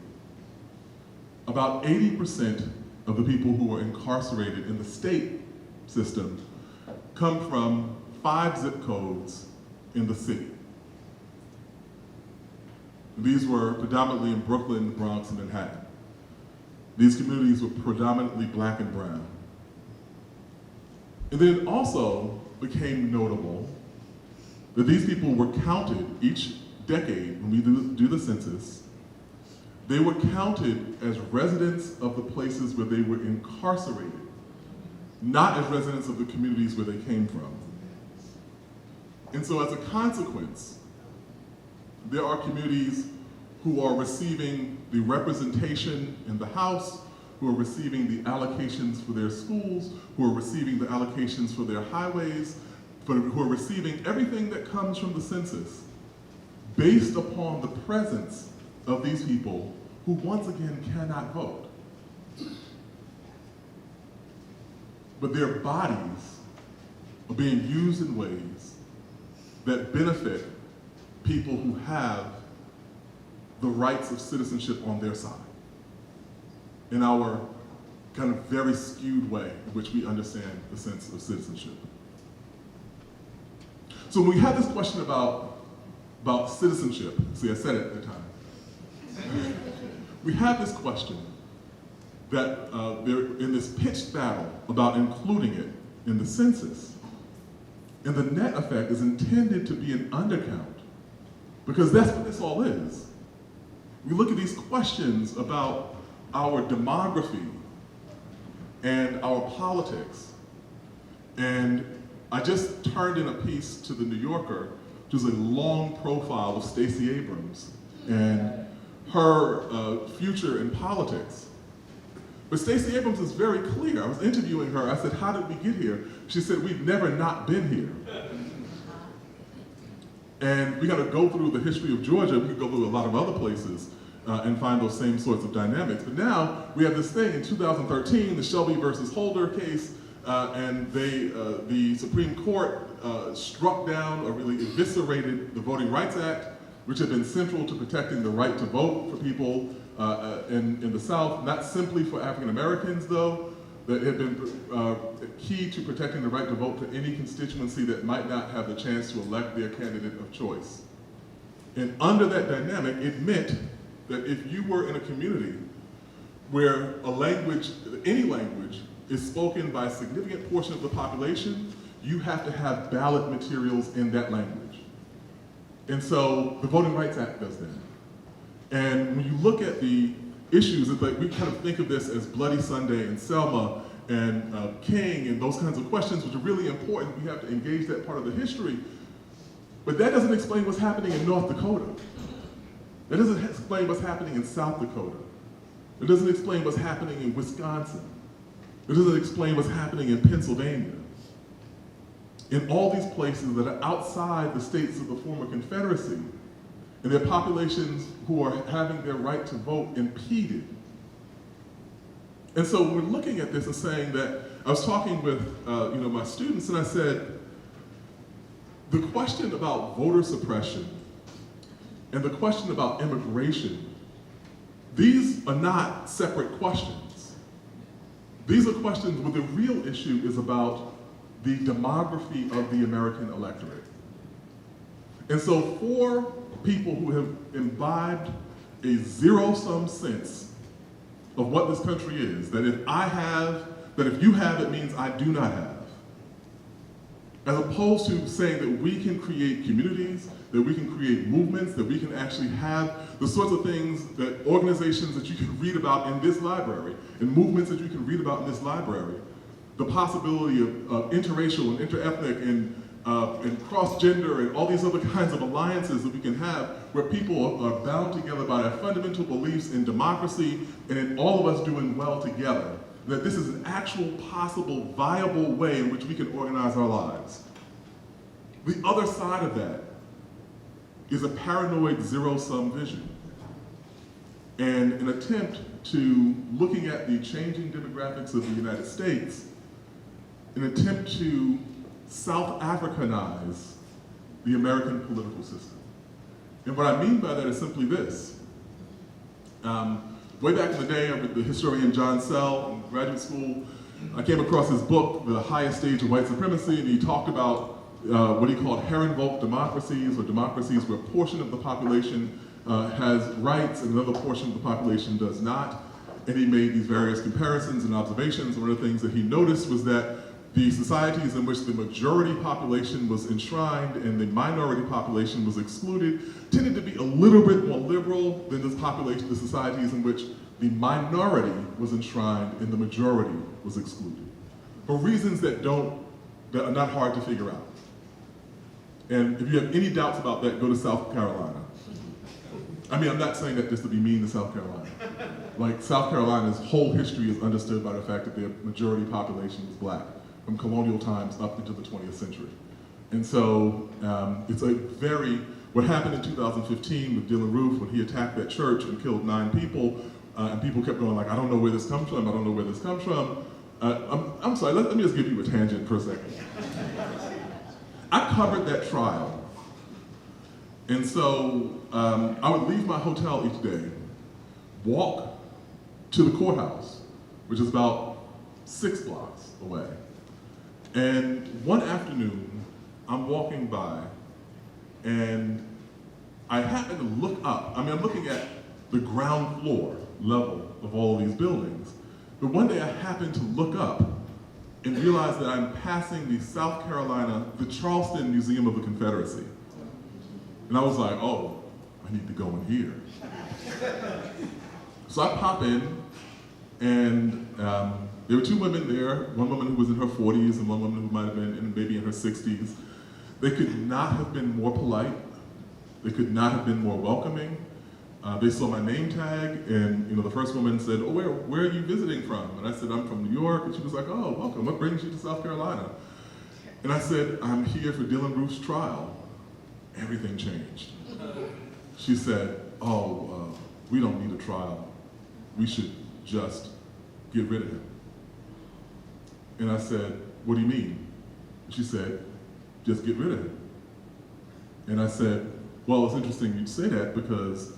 about 80% of the people who are incarcerated in the state system come from 5 zip codes in the city. These were predominantly in Brooklyn, the Bronx, and Manhattan. These communities were predominantly black and brown. And then it also became notable that these people were counted each decade when we do the census. They were counted as residents of the places where they were incarcerated, not as residents of the communities where they came from. And so as a consequence, there are communities who are receiving the representation in the House, who are receiving the allocations for their schools, who are receiving the allocations for their highways, who are receiving everything that comes from the census based upon the presence of these people who once again cannot vote. But their bodies are being used in ways that benefit people who have the rights of citizenship on their side in our kind of very skewed way in which we understand the sense of citizenship. So when we had this question about citizenship, see, I said it at the time. We had this question that they're in this pitched battle about including it in the census. And the net effect is intended to be an undercount, because that's what this all is. We look at these questions about our demography and our politics. And I just turned in a piece to the New Yorker, which is a long profile of Stacey Abrams and her future in politics. But Stacey Abrams is very clear. I was interviewing her. I said, "How did we get here?" She said, "We've never not been here." And we got to go through the history of Georgia. We could go through a lot of other places and find those same sorts of dynamics. But now we have this thing in 2013, the Shelby versus Holder case, and the Supreme Court struck down or really eviscerated the Voting Rights Act, which had been central to protecting the right to vote for people in the South, not simply for African Americans though. that had been key to protecting the right to vote to any constituency that might not have the chance to elect their candidate of choice. And under that dynamic, it meant that if you were in a community where a language, any language, is spoken by a significant portion of the population, you have to have ballot materials in that language. And so the Voting Rights Act does that. And when you look at the issues, it's like we kind of think of this as Bloody Sunday and Selma and King and those kinds of questions, which are really important. We have to engage that part of the history. But that doesn't explain what's happening in North Dakota. That doesn't explain what's happening in South Dakota. It doesn't explain what's happening in Wisconsin. It doesn't explain what's happening in Pennsylvania. In all these places that are outside the states of the former Confederacy, and their populations who are having their right to vote impeded. And so we're looking at this and saying that, I was talking with my students, and I said, the question about voter suppression and the question about immigration, these are not separate questions. These are questions where the real issue is about the demography of the American electorate. And so for people who have imbibed a zero-sum sense of what this country is, that if you have, it means I do not have, as opposed to saying that we can create communities, that we can create movements, that we can actually have the sorts of things that organizations that you can read about in this library, and movements that you can read about in this library, the possibility of interracial and interethnic and cross-gender and all these other kinds of alliances that we can have where people are bound together by their fundamental beliefs in democracy and in all of us doing well together. That this is an actual possible, viable way in which we can organize our lives. The other side of that is a paranoid zero-sum vision and an attempt to, looking at the changing demographics of the United States, an attempt to South Africanize the American political system. And what I mean by that is simply this. Way back in the day, with the historian John Sell in graduate school, I came across his book, The Highest Stage of White Supremacy, and he talked about what he called Herrenvolk democracies, or democracies where a portion of the population has rights and another portion of the population does not. And he made these various comparisons and observations. One of the things that he noticed was that the societies in which the majority population was enshrined and the minority population was excluded tended to be a little bit more liberal than the societies in which the minority was enshrined and the majority was excluded, for reasons that are not hard to figure out. And if you have any doubts about that, go to South Carolina. I mean, I'm not saying that just to be mean to South Carolina. Like, South Carolina's whole history is understood by the fact that their majority population was black, from colonial times up into the 20th century. And so it's what happened in 2015 with Dylann Roof when he attacked that church and killed 9 people, and people kept going like, I don't know where this comes from, I don't know where this comes from. I'm sorry, let me just give you a tangent for a second. I covered that trial. And so I would leave my hotel each day, walk to the courthouse, which is about 6 blocks away. And one afternoon, I'm walking by, and I happen to look up. I mean, I'm looking at the ground floor level of all of these buildings. But one day I happened to look up and realize that I'm passing the Charleston Museum of the Confederacy. And I was like, oh, I need to go in here. So I pop in, and there were 2 women there, one woman who was in her 40s and one woman who might have been maybe in her 60s. They could not have been more polite. They could not have been more welcoming. They saw my name tag, and the first woman said, oh, where are you visiting from? And I said, I'm from New York. And she was like, oh, welcome. What brings you to South Carolina? And I said, I'm here for Dylann Roof's trial. Everything changed. She said, oh, we don't need a trial. We should just get rid of him. And I said, what do you mean? She said, just get rid of him. And I said, well, it's interesting you'd say that because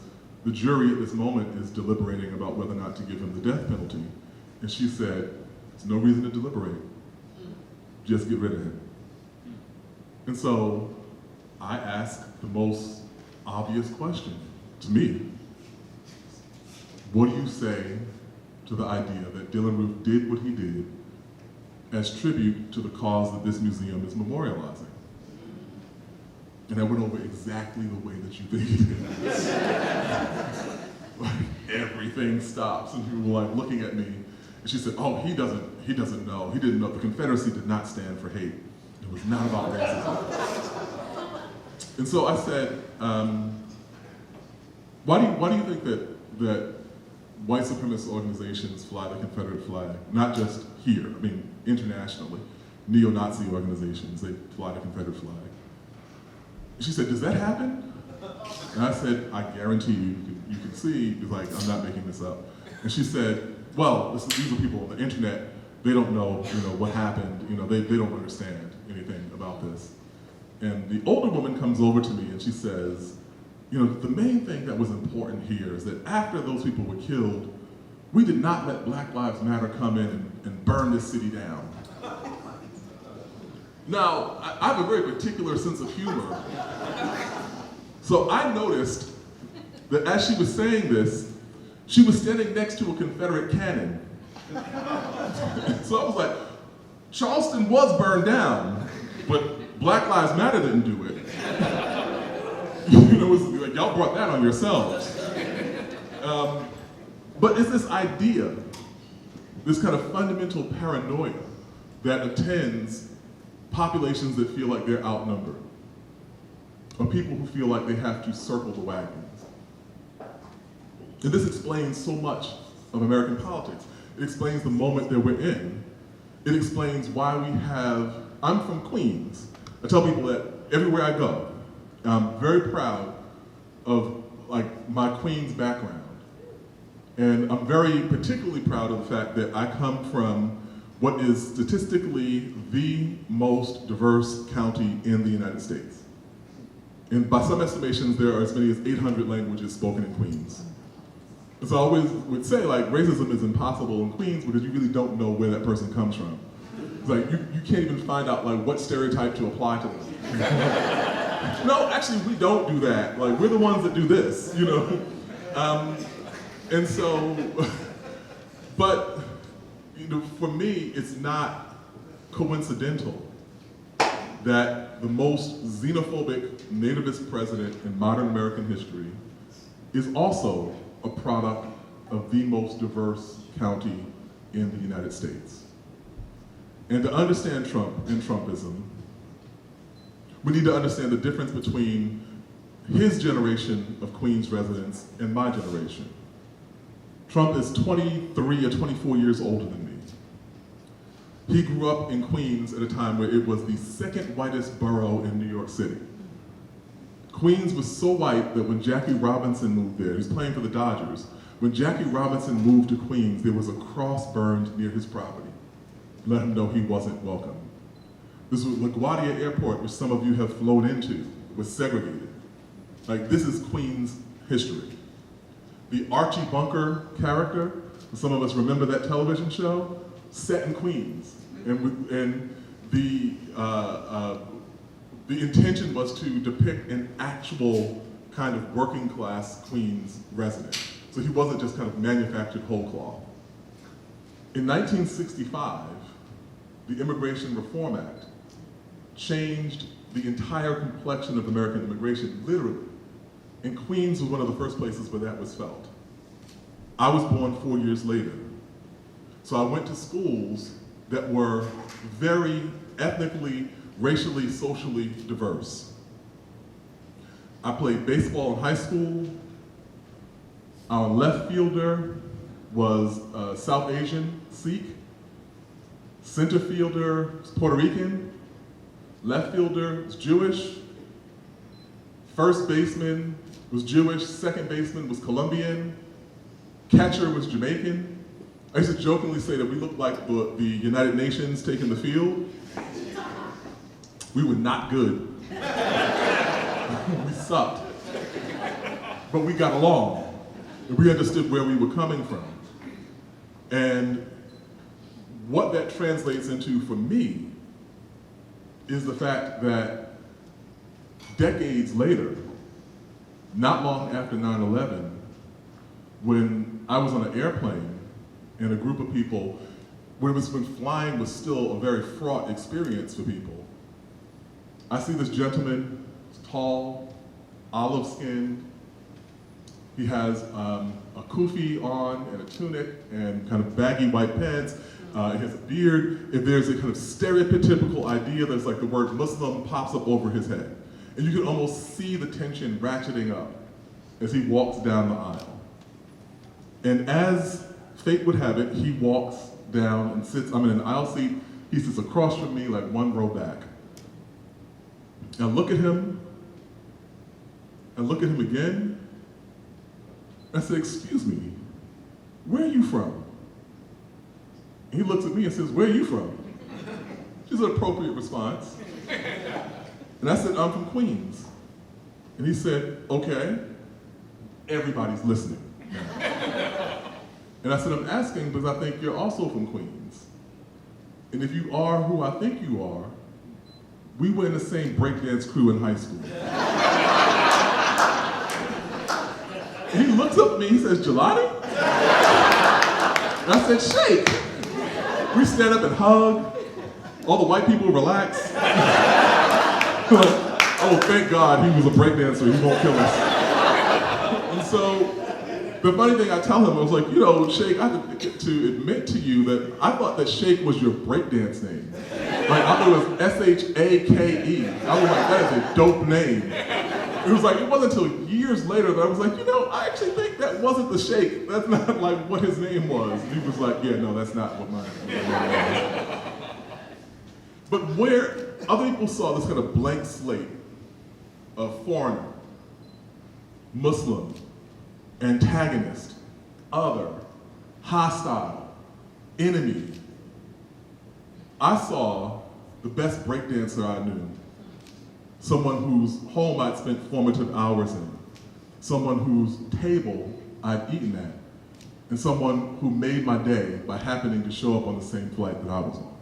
the jury at this moment is deliberating about whether or not to give him the death penalty. And she said, There's no reason to deliberate. Just get rid of him. And so I ask the most obvious question to me. What do you say to the idea that Dylann Roof did what he did as tribute to the cause that this museum is memorializing? And I went over exactly the way that you think he did. Like, everything stops, and people were like looking at me. And she said, oh, he doesn't know. He didn't know. The Confederacy did not stand for hate. It was not about racism. And so I said, why do you think that white supremacist organizations fly the Confederate flag? Not just here, I mean, internationally. Neo-Nazi organizations, they fly the Confederate flag. She said, does that happen? And I said, I guarantee you can see, because like, I'm not making this up. And she said, well, these are people on the internet, they don't know, what happened, they don't understand anything about this. And the older woman comes over to me and she says, the main thing that was important here is that after those people were killed, we did not let Black Lives Matter come in and burn this city down. Now, I have a very particular sense of humor. So I noticed that as she was saying this, she was standing next to a Confederate cannon. So I was like, Charleston was burned down, but Black Lives Matter didn't do it. It was like, y'all brought that on yourselves. But it's this idea, this kind of fundamental paranoia that attends populations that feel like they're outnumbered, or people who feel like they have to circle the wagons. And this explains so much of American politics. It explains the moment that we're in. It explains why we have, I'm from Queens. I tell people that everywhere I go, I'm very proud of my Queens background. And I'm very particularly proud of the fact that I come from what is statistically the most diverse county in the United States. And by some estimations, there are as many as 800 languages spoken in Queens. And so I always would say, racism is impossible in Queens because you really don't know where that person comes from. It's like, you can't even find out what stereotype to apply to them. No, actually, we don't do that. We're the ones that do this, And so, but, for me, it's not coincidental that the most xenophobic nativist president in modern American history is also a product of the most diverse county in the United States. And to understand Trump and Trumpism, we need to understand the difference between his generation of Queens residents and my generation. Trump is 23 or 24 years older than me. He grew up in Queens at a time where it was the second whitest borough in New York City. Queens was so white that when Jackie Robinson moved there, he was playing for the Dodgers, when Jackie Robinson moved to Queens, there was a cross burned near his property. Let him know he wasn't welcome. This was LaGuardia Airport, which some of you have flown into, was segregated. This is Queens history. The Archie Bunker character, some of us remember that television show, set in Queens. And the intention was to depict an actual kind of working class Queens resident. So he wasn't just kind of manufactured whole cloth. In 1965, the Immigration Reform Act changed the entire complexion of American immigration, literally. And Queens was one of the first places where that was felt. I was born 4 years later. So I went to schools that were very ethnically, racially, socially diverse. I played baseball in high school. Our left fielder was South Asian, Sikh. Center fielder was Puerto Rican. Left fielder was Jewish. First baseman was Jewish. Second baseman was Colombian. Catcher was Jamaican. I used to jokingly say that we looked like the United Nations taking the field. We were not good. We sucked. But we got along. And we understood where we were coming from. And what that translates into for me is the fact that decades later, not long after 9/11, when I was on an airplane and a group of people, when flying was still a very fraught experience for people, I see this gentleman, tall, olive-skinned. He has a kufi on and a tunic and kind of baggy white pants. He has a beard. If there's a kind of stereotypical idea, there's like the word Muslim pops up over his head. And you can almost see the tension ratcheting up as he walks down the aisle. And as fate would have it, he walks down and sits, I'm in an aisle seat, he sits across from me like one row back. And I look at him, and look at him again, and I said, excuse me, where are you from? And he looks at me and says, where are you from? Which is an appropriate response. And I said, I'm from Queens. And he said, okay, everybody's listening. And I said, I'm asking because I think you're also from Queens. And if you are who I think you are, we were in the same breakdance crew in high school. And he looks up at me, he says, Jelani? And I said, Shake. We stand up and hug. All the white people relax. Oh, thank God he was a breakdancer, he won't kill us. And so, the funny thing I tell him, I was like, you know, Shake, I have to admit to you that I thought that Shake was your breakdance name. Like, I thought it was S-H-A-K-E. I was like, that is a dope name. It was like, it wasn't until years later that I was like, you know, I actually think that wasn't the Shake. That's not like what his name was. And he was like, yeah, no, that's not what my name was. But where other people saw this kind of blank slate of foreigner, Muslim, antagonist, other, hostile, enemy, I saw the best breakdancer I knew. Someone whose home I'd spent formative hours in. Someone whose table I'd eaten at. And someone who made my day by happening to show up on the same flight that I was on.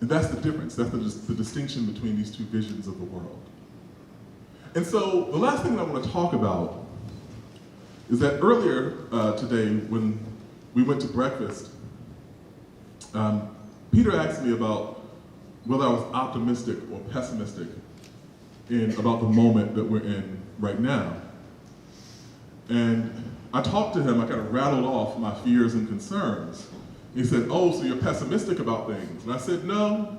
And that's the difference. That's the distinction between these two visions of the world. And so the last thing that I want to talk about is that earlier today when we went to breakfast, Peter asked me about whether I was optimistic or pessimistic about the moment that we're in right now. And I talked to him, I kind of rattled off my fears and concerns. He said, oh, so you're pessimistic about things. And I said, no,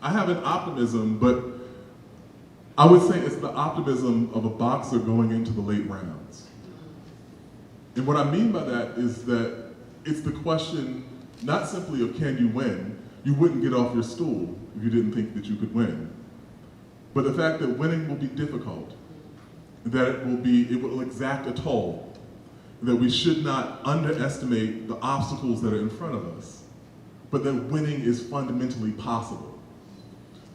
I have an optimism, but I would say it's the optimism of a boxer going into the late rounds. And what I mean by that is that it's the question not simply of can you win. You wouldn't get off your stool if you didn't think that you could win. But the fact that winning will be difficult, that it will exact a toll, that we should not underestimate the obstacles that are in front of us, but that winning is fundamentally possible.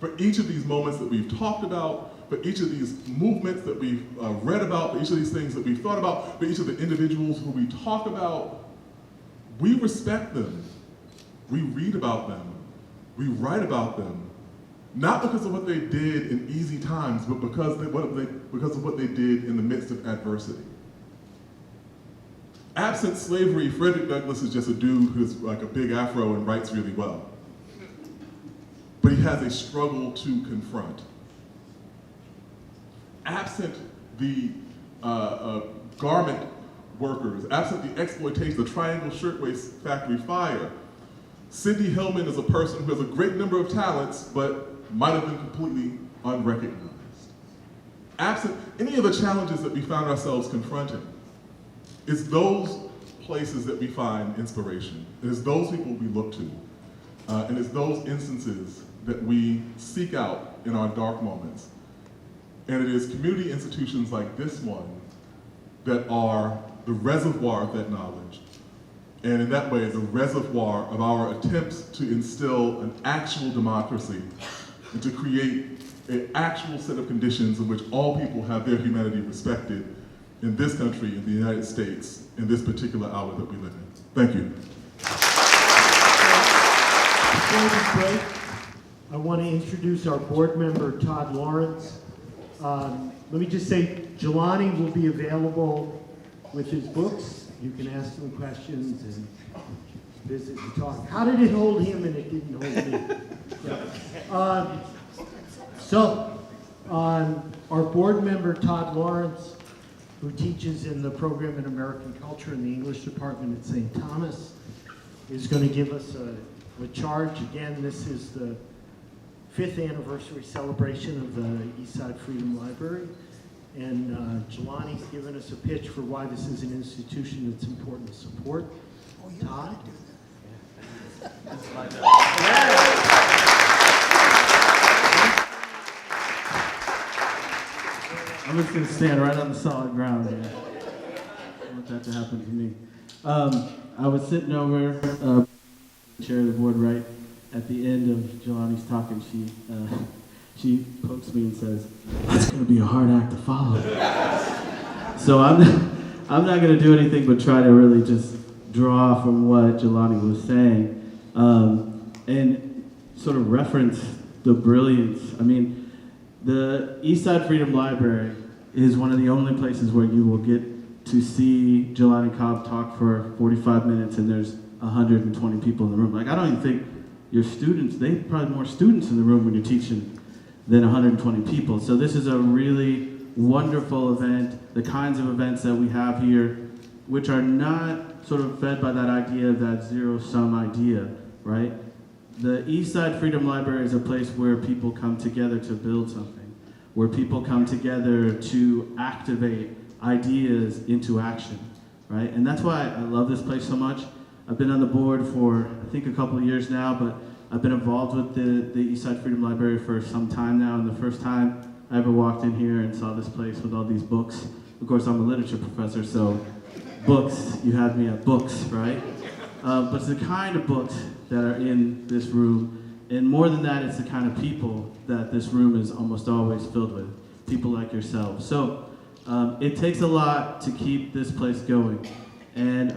For each of these moments that we've talked about, for each of these movements that we've read about, for each of these things that we've thought about, for each of the individuals who we talk about, we respect them. We read about them. We write about them. Not because of what they did in easy times, but because of what they did in the midst of adversity. Absent slavery, Frederick Douglass is just a dude who's like a big afro and writes really well. But he has a struggle to confront. Absent the garment workers, absent the exploitation, the Triangle Shirtwaist Factory fire, Cindy Hillman is a person who has a great number of talents, but might have been completely unrecognized. Absent any of the challenges that we found ourselves confronting, it's those places that we find inspiration. It is those people we look to. And it's those instances that we seek out in our dark moments. And it is community institutions like this one that are the reservoir of that knowledge. And in that way, the reservoir of our attempts to instill an actual democracy and to create an actual set of conditions in which all people have their humanity respected in this country, in the United States, in this particular hour that we live in. Thank you. before we break, I want to introduce our board member, Todd Lawrence. Let me just say, Jelani will be available with his books. You can ask him questions and visit and talk. How did it hold him and it didn't hold me? Our board member, Todd Lawrence, who teaches in the program in American Culture in the English department at St. Thomas, is going to give us a charge. Again, this is the 5th anniversary celebration of the Eastside Freedom Library. And Jelani's given us a pitch for why this is an institution that's important to support. Todd? I'm just going to stand right on the solid ground here. I want that to happen to me. I was sitting over the chair of the board right at the end of Jelani's talk, and she pokes me and says, "That's going to be a hard act to follow." So I'm not going to do anything but try to really just draw from what Jelani was saying and sort of reference the brilliance. I mean, the Eastside Freedom Library is one of the only places where you will get to see Jelani Cobb talk for 45 minutes and there's 120 people in the room. Like, I don't even think your students, they have probably more students in the room when you're teaching than 120 people. So this is a really wonderful event, the kinds of events that we have here, which are not sort of fed by that idea of that zero-sum idea, right? The Eastside Freedom Library is a place where people come together to build something, where people come together to activate ideas into action, right? And that's why I love this place so much. I've been on the board for, I think, a couple of years now, but I've been involved with the Eastside Freedom Library for some time now, and the first time I ever walked in here and saw this place with all these books, of course, I'm a literature professor, so books, you had me at books, right? But it's the kind of books that are in this room, and more than that, it's the kind of people that this room is almost always filled with, people like yourselves. So it takes a lot to keep this place going, and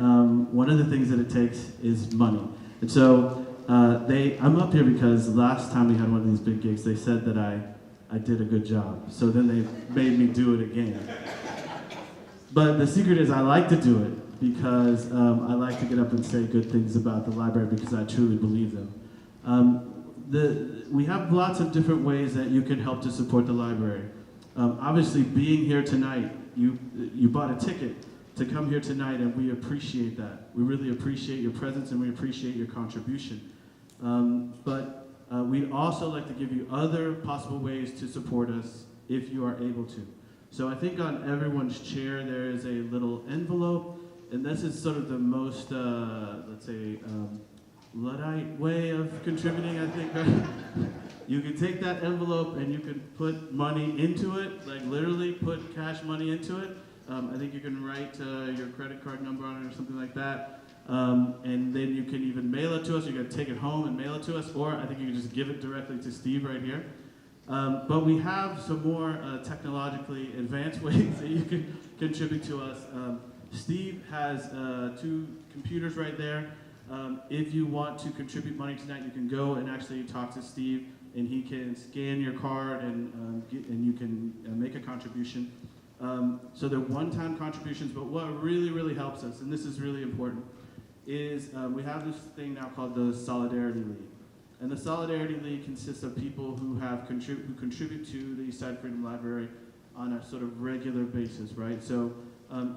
one of the things that it takes is money. And so I'm up here because last time we had one of these big gigs, they said that I did a good job, so then they made me do it again. But the secret is I like to do it because I like to get up and say good things about the library because I truly believe them. We have lots of different ways that you can help to support the library. Obviously, being here tonight, you bought a ticket to come here tonight, and we appreciate that. We really appreciate your presence, and we appreciate your contribution. But we'd also like to give you other possible ways to support us if you are able to. So I think on everyone's chair there is a little envelope, and this is sort of the most, let's say, Luddite way of contributing, I think. You can take that envelope and you can put money into it, like literally put cash money into it. I think you can write your credit card number on it or something like that. And then you can even mail it to us. You can take it home and mail it to us, or I think you can just give it directly to Steve right here. But we have some more technologically advanced ways that you can contribute to us. Steve has 2 computers right there. If you want to contribute money tonight, you can go and actually talk to Steve, and he can scan your card and you can make a contribution. So they're one-time contributions, but what really, really helps us, and this is really important, is we have this thing now called the Solidarity League. And the Solidarity League consists of people who contribute to the Eastside Freedom Library on a sort of regular basis, right? So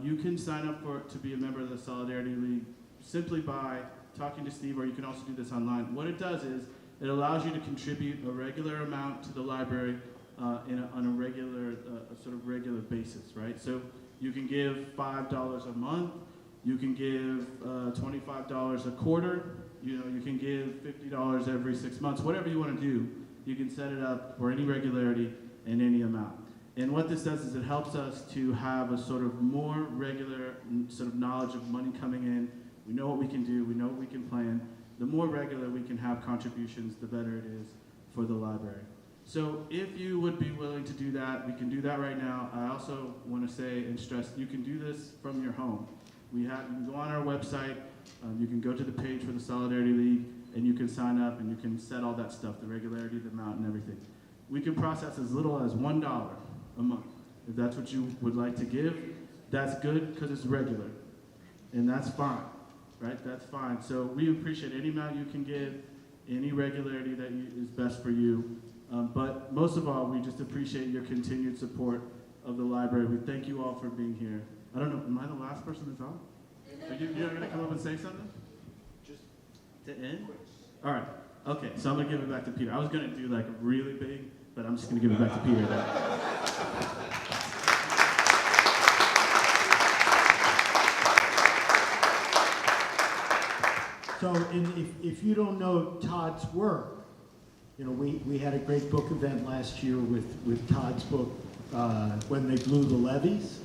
you can sign up to be a member of the Solidarity League simply by talking to Steve, or you can also do this online. What it does is it allows you to contribute a regular amount to the library on a regular, sort of regular basis, right? So you can give $5 a month, you can give $25 a quarter, you can give $50 every 6 months, whatever you want to do, you can set it up for any regularity and any amount. And what this does is it helps us to have a sort of more regular sort of knowledge of money coming in. We know what we can do, we know what we can plan. The more regular we can have contributions, the better it is for the library. So if you would be willing to do that, we can do that right now. I also want to say and stress, you can do this from your home. You can go on our website, you can go to the page for the Solidarity League, and you can sign up and you can set all that stuff, the regularity, the amount, and everything. We can process as little as $1 a month. If that's what you would like to give, that's good because it's regular, and that's fine, right? That's fine. So we appreciate any amount you can give, any regularity that is best for you. But most of all, we just appreciate your continued support of the library. We thank you all for being here. I don't know, am I the last person to talk? You're going to come up and say something? Just to end? All right. Okay, so I'm going to give it back to Peter. I was going to do like really big, but I'm just going to give it back to Peter now. So if you don't know Todd's work, you know, we had a great book event last year with Todd's book, When They Blew the Levees,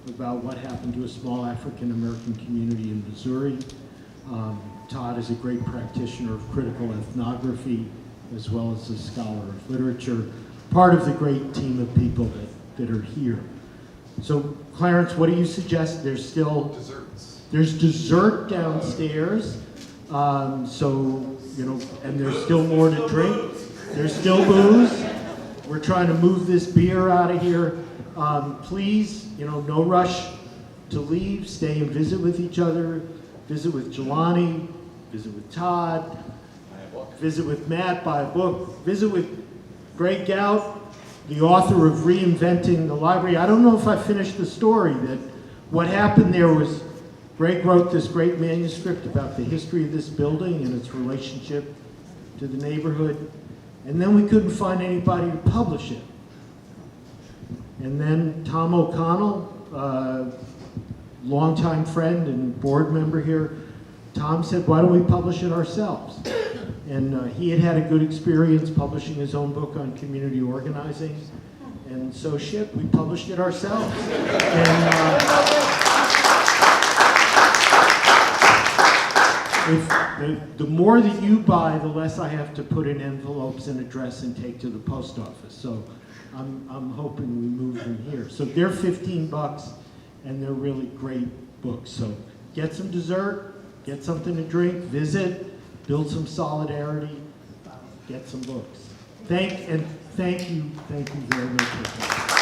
about what happened to a small African-American community in Missouri. Todd is a great practitioner of critical ethnography, as well as a scholar of literature, part of the great team of people that are here. So, Clarence, what do you suggest? There's still desserts. There's dessert downstairs. So, you know, and there's still more to drink. There's still booze. We're trying to move this beer out of here. Please, you know, no rush to leave. Stay and visit with each other. Visit with Jelani. Visit with Todd. Visit with Matt. Buy a book. Visit with Greg Gout, the author of Reinventing the Library. I don't know if I finished the story. That what happened there was Greg wrote this great manuscript about the history of this building and its relationship to the neighborhood, and then we couldn't find anybody to publish it. And then Tom O'Connell, longtime friend and board member here, Tom said, why don't we publish it ourselves? And he had a good experience publishing his own book on community organizing, and so we published it ourselves. And the more that you buy, the less I have to put in envelopes and address and take to the post office. So I'm hoping we move them here. So they're $15, and they're really great books. So get some dessert, get something to drink, visit, build some solidarity, get some books. Thank you very much.